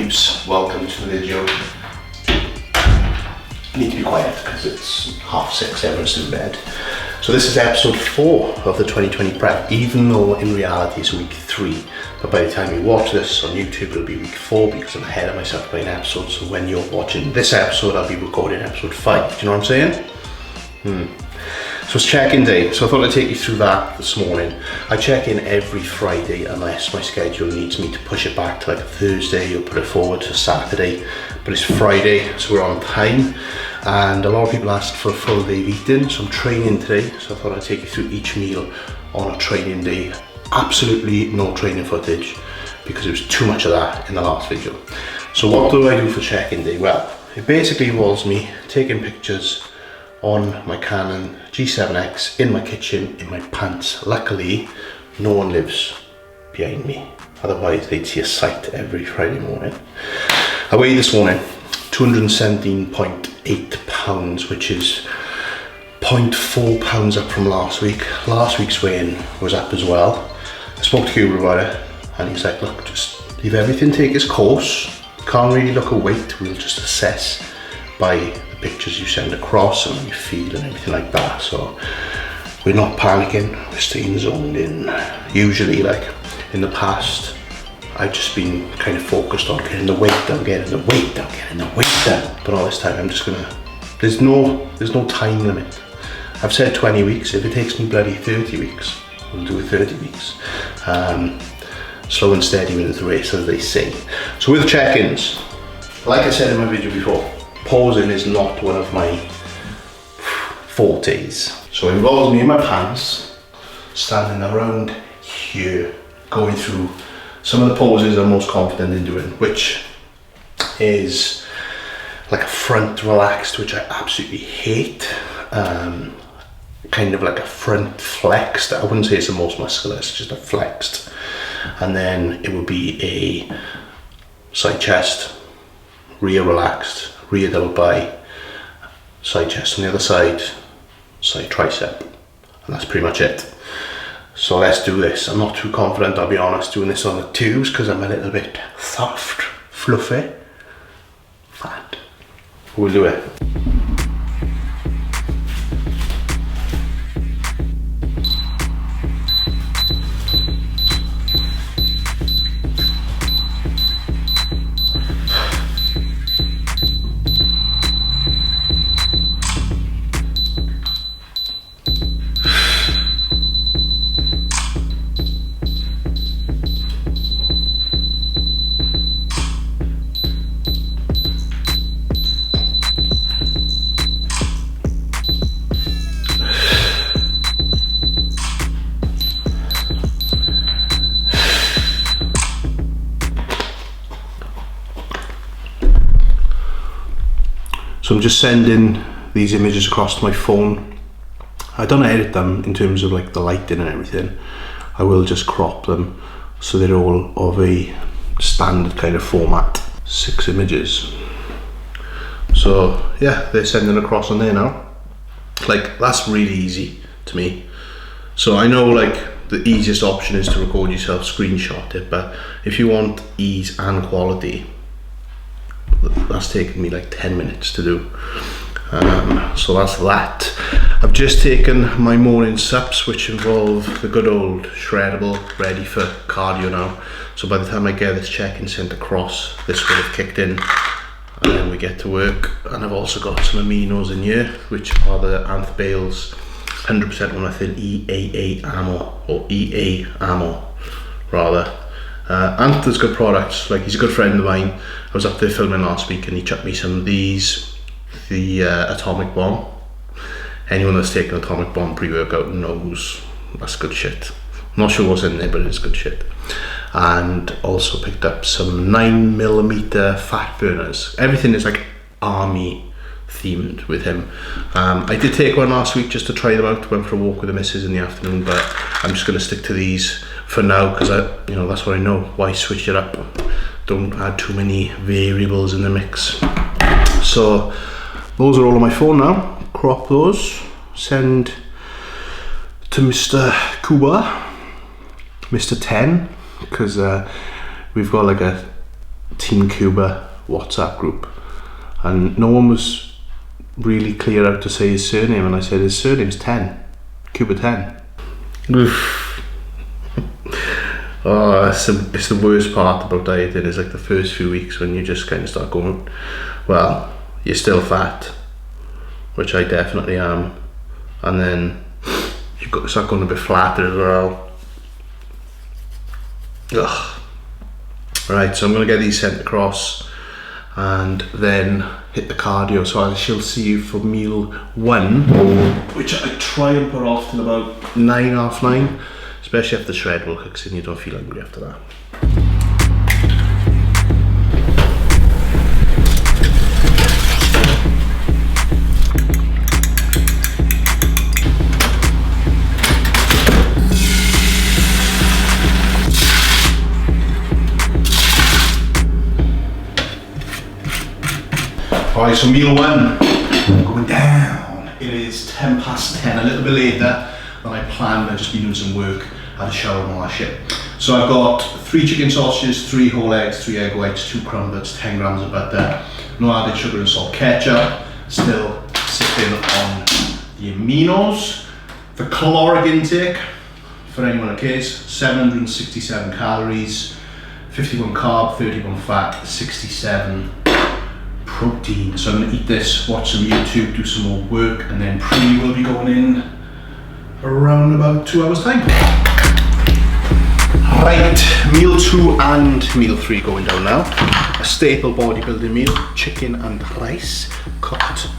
peeps, welcome to the video. I need to be quiet because it's 6:30, everyone's in bed. So this is episode 4 of the 2020 prep, even though in reality it's week 3. But by the time you watch this on YouTube, it'll be week 4 because I'm ahead of myself by an episode. So when you're watching this episode, I'll be recording episode 5. Do you know what I'm saying? So it's check-in day, so I thought I'd take you through that this morning. I check in every Friday unless my schedule needs me to push it back to like a Thursday or put it forward to Saturday. But it's Friday, so we're on time. And a lot of people asked for a full day of eating, so I'm training today. So I thought I'd take you through each meal on a training day. Absolutely no training footage because it was too much of that in the last video. So what do I do for check-in day? Well, it basically involves me taking pictures on my Canon G7X in my kitchen in my pants. Luckily, no one lives behind me. Otherwise, they'd see a sight every Friday morning. I weighed this morning 217.8 pounds, which is 0.4 pounds up from last week. Last week's weighing was up as well. I spoke to Kuba about it, and he's like, look, just leave everything take its course. Can't really look at weight, we'll just assess by the pictures you send across and you feel and everything like that. So we're not panicking, we're staying zoned in. Usually, like in the past, I've just been kind of focused on getting the weight down, getting the weight down, getting the weight down. But all this time I'm just gonna, there's no time limit. I've said 20 weeks, if it takes me bloody 30 weeks, we'll do it 30 weeks. Slow and steady wins the race, as they say. So with check-ins, like I said in my video before, posing is not one of my fortes. So it involves me in my pants, standing around here, going through some of the poses I'm most confident in doing, which is like a front relaxed, which I absolutely hate. Kind of like a front flexed. I wouldn't say it's the most muscular, it's just a flexed. And then it would be a side chest, rear relaxed, rear double bi, side chest on the other side, side tricep, and that's pretty much it. So let's do this. I'm not too confident, I'll be honest, doing this on the twos because I'm a little bit soft, fluffy, fat. We'll do it. So I'm just sending these images across to my phone. I don't edit them in terms of like the lighting and everything. I will just crop them so they're all of a standard kind of format. 6 images. So yeah, they're sending across on there now. Like that's really easy to me. So I know like the easiest option is to record yourself, screenshot it, but if you want ease and quality, that's taken me like 10 minutes to do. So that's that. I've just taken my morning sups, which involve the good old shreddable, ready for cardio now. So by the time I get this check-in sent across, this will have kicked in and then we get to work. And I've also got some aminos in here, which are the Anth Bales 100% on nothing EAA ammo, or EA ammo rather. Ant does good products, like he's a good friend of mine. I was up there filming last week and he chucked me some of these, the Atomic Bomb. Anyone that's taken Atomic Bomb pre-workout knows that's good shit. I'm not sure what's in there, but it's good shit. And also picked up some 9mm fat burners. Everything is like army themed with him. I did take one last week just to try them out. Went for a walk with the missus in the afternoon, but I'm just going to stick to these for now because that's what I know. Why switch it up? Don't add too many variables in the mix. So those are all on my phone now. Crop those, send to Mr. Kuba, Mr. 10, because we've got like a Team Kuba WhatsApp group, and no one was really clear how to say his surname, and I said his surname's 10, Kuba 10. Oh, it's the worst part about dieting, is like the first few weeks when you just kind of start going, well, you're still fat, which I definitely am, and then you start going a bit flatter as well. Ugh. Right, so I'm going to get these sent across and then hit the cardio. So I shall see you for meal 1, which I try and put off till about 9:30, especially after shred work, because then you don't feel hungry after that. Alright, so meal 1, going down. It is 10:10, a little bit later than I planned. I've just been doing some work, had a shower and all that shit. So I've got 3 chicken sausages, 3 whole eggs, 3 egg whites, 2 crumblets, 10 grams of butter, no added sugar and salt, ketchup, still sipping on the aminos. The caloric intake, for anyone that cares, 767 calories, 51 carb, 31 fat, 67 protein. So I'm going to eat this, watch some YouTube, do some more work, and then pre will be going in around about 2 hours time. Right, meal 2 and meal 3 going down now. A staple bodybuilding meal, chicken and rice, cooked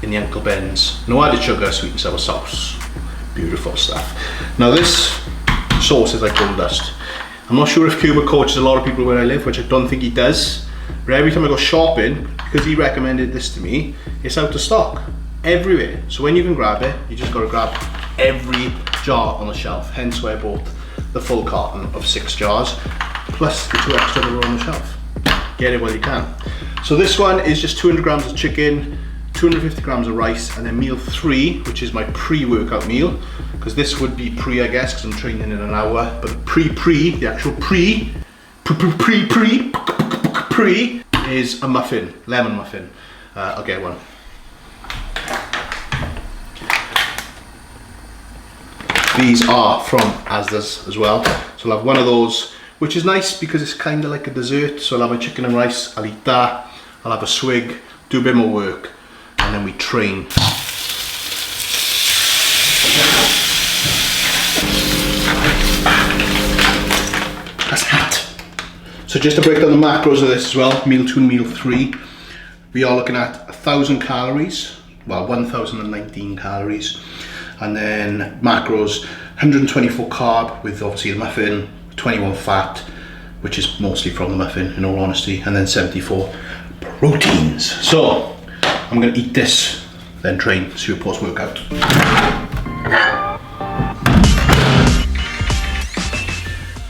in the Uncle Ben's. No added sugar, sweet and sour sauce. Beautiful stuff. Now this sauce is like gold dust. I'm not sure if Kuba coaches a lot of people where I live, which I don't think he does. But every time I go shopping, because he recommended this to me, it's out of stock everywhere. So when you can grab it, you just got to grab every jar on the shelf. Hence why I bought the full carton of 6 jars, plus the 2 extra that are on the shelf. Get it while you can. So this one is just 200 grams of chicken, 250 grams of rice, and then meal 3, which is my pre-workout meal, because this would be pre, I guess, because I'm training in an hour. But the actual pre is a muffin, lemon muffin. I'll get one. These are from Asda's as well, so I'll have one of those, which is nice because it's kind of like a dessert. So I'll have my chicken and rice, I'll eat that, I'll have a swig, do a bit more work, and then we train. That's hot. So just to break down the macros of this as well, meal 2 and meal 3, we are looking at 1,000 calories, well 1,019 calories, and then macros 124 carb with obviously the muffin, 21 fat, which is mostly from the muffin in all honesty, and then 74 proteins. So I'm going to eat this, then train, see your post-workout.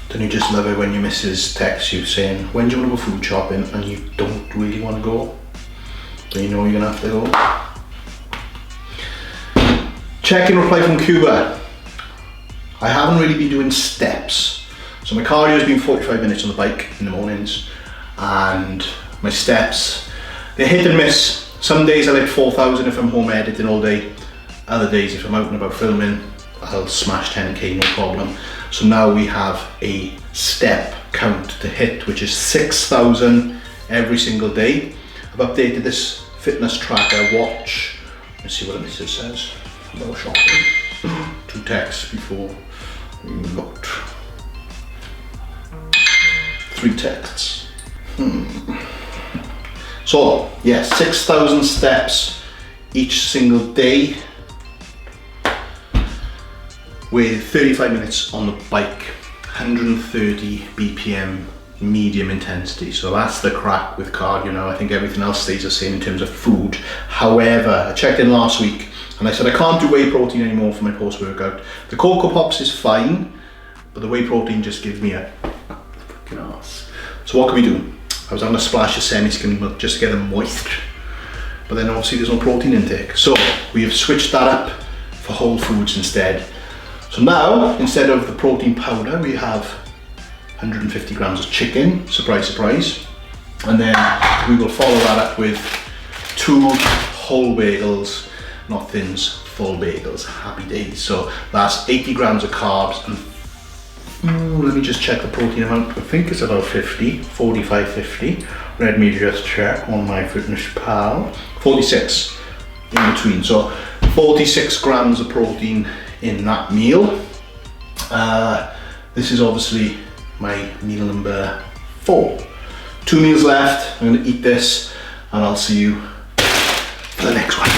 Don't you just love it when your missus texts you saying, when do you want to go food shopping, and you don't really want to go, but you know you're going to have to go. Check-in reply from Kuba. I haven't really been doing steps. So my cardio has been 45 minutes on the bike in the mornings, and my steps, they're hit and miss. Some days I'll hit 4,000 if I'm home editing all day. Other days if I'm out and about filming, I'll smash 10k no problem. So now we have a step count to hit, which is 6,000 every single day. I've updated this fitness tracker watch. Let's see what it says about shopping. 2 texts before we looked. 3 texts. So yeah, 6,000 steps each single day, with 35 minutes on the bike, 130 BPM medium intensity. So that's the crack with cardio now. I think everything else stays the same in terms of food. However, I checked in last week and I said I can't do whey protein anymore for my post-workout. The Cocoa Pops is fine, but the whey protein just gives me a fucking arse. So what can we do? I was having a splash of semi-skimmed milk just to get them moist, but then obviously there's no protein intake. So we have switched that up for whole foods instead. So now, instead of the protein powder, we have 150 grams of chicken, surprise, surprise. And then we will follow that up with 2 whole bagels, not thins, full bagels, happy days. So that's 80 grams of carbs and let me just check the protein amount. I think it's about 50, 45, 50. Let me just check on my Fitness Pal. 46 in between, so 46 grams of protein in that meal. This is obviously my meal number 4. 2 meals left. I'm going to eat this and I'll see you for the next one.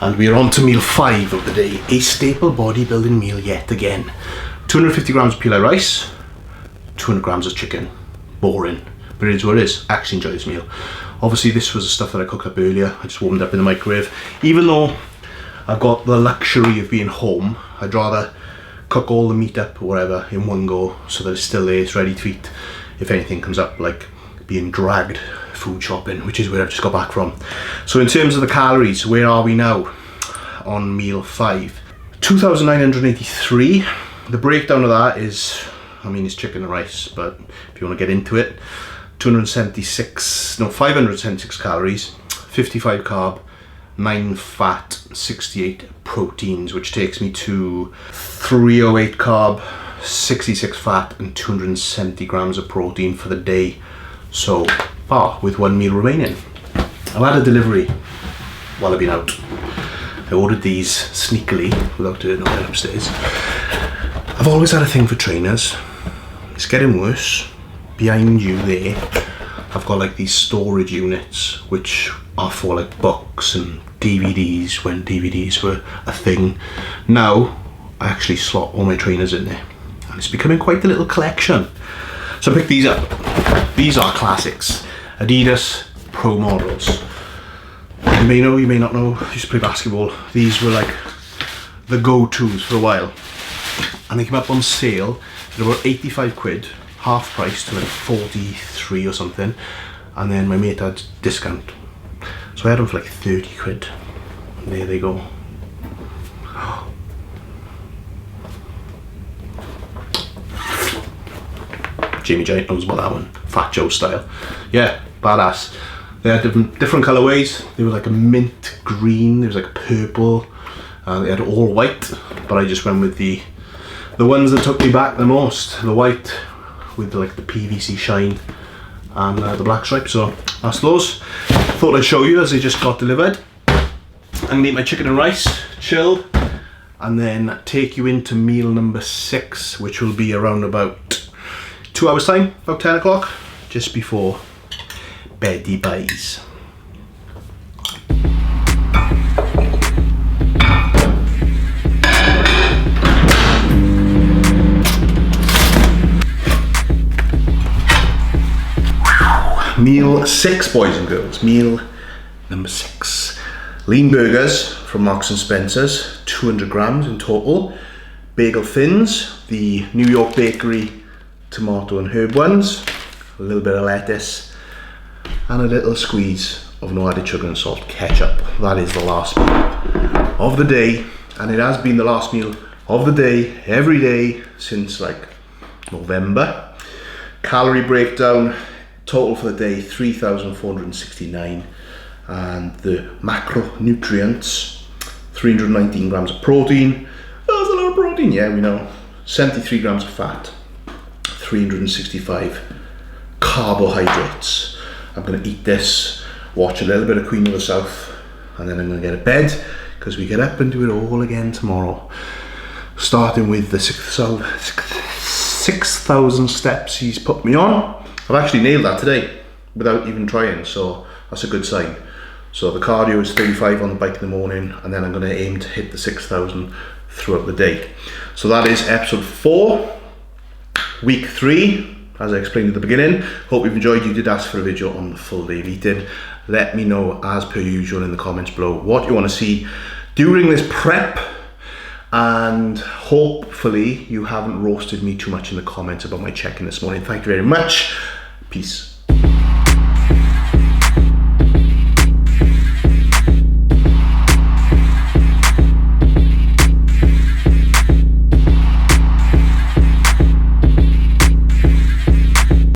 And we are on to meal 5 of the day, a staple bodybuilding meal yet again. 250 grams of pilaf rice, 200 grams of chicken. Boring, but it is what it is. I actually enjoy this meal. Obviously this was the stuff that I cooked up earlier. I just warmed up in the microwave. Even though I've got the luxury of being home, I'd rather cook all the meat up or whatever in one go so that it's still there, it's ready to eat if anything comes up, like being dragged food shopping, which is where I've just got back from. So in terms of the calories, where are we now on meal 5? 2,983. The breakdown of that is, I mean, it's chicken and rice, but if you want to get into it, 576 calories, 55 carb, 9 fat, 68 proteins, which takes me to 308 carb, 66 fat, and 270 grams of protein for the day. So far, with 1 meal remaining. I've had a delivery while I've been out. I ordered these sneakily without knocking upstairs. I've always had a thing for trainers. It's getting worse. Behind you there, I've got like these storage units which are for like books and DVDs when DVDs were a thing. Now I actually slot all my trainers in there and it's becoming quite a little collection. So I picked these up. These are classics. Adidas Pro models. You may know, you may not know, I used to play basketball. These were like the go-tos for a while. And they came up on sale at about 85 quid, half price to like 43 or something. And then my mate had discount. So I had them for like 30 quid. And there they go. Jamie Giant knows about that one. Fat Joe style. Yeah, badass. They had different colourways. They were like a mint green, there was like a purple, they had all white, but I just went with the ones that took me back the most. The white with like the PVC shine and the black stripe, so that's those. Thought I'd show you as they just got delivered. I'm gonna eat my chicken and rice, chill, and then take you into meal number 6, which will be around about 2 hours time, about 10 o'clock, just before beddy buys. Meal 6, boys and girls. Meal number 6. Lean burgers from Marks and Spencer's, 200 grams in total. Bagel thins, the New York Bakery tomato and herb ones. A little bit of lettuce and a little squeeze of no added sugar and salt ketchup. That is the last meal of the day, and it has been the last meal of the day every day since like November. Calorie breakdown, total for the day 3,469, and the macronutrients 319 grams of protein. That's a lot of protein, yeah, we know. 73 grams of fat, 365 carbohydrates. I'm going to eat this, watch a little bit of Queen of the South, and then I'm going to get to bed because we get up and do it all again tomorrow. Starting with the 6,000 steps he's put me on. I've actually nailed that today without even trying, so that's a good sign. So the cardio is 35 on the bike in the morning, and then I'm going to aim to hit the 6,000 throughout the day. So that is episode 4, week 3. As I explained at the beginning, hope you've enjoyed. You did ask for a video on the full day of eating. Let me know, as per usual, in the comments below what you want to see during this prep, and hopefully you haven't roasted me too much in the comments about my check-in this morning. Thank you very much. Peace.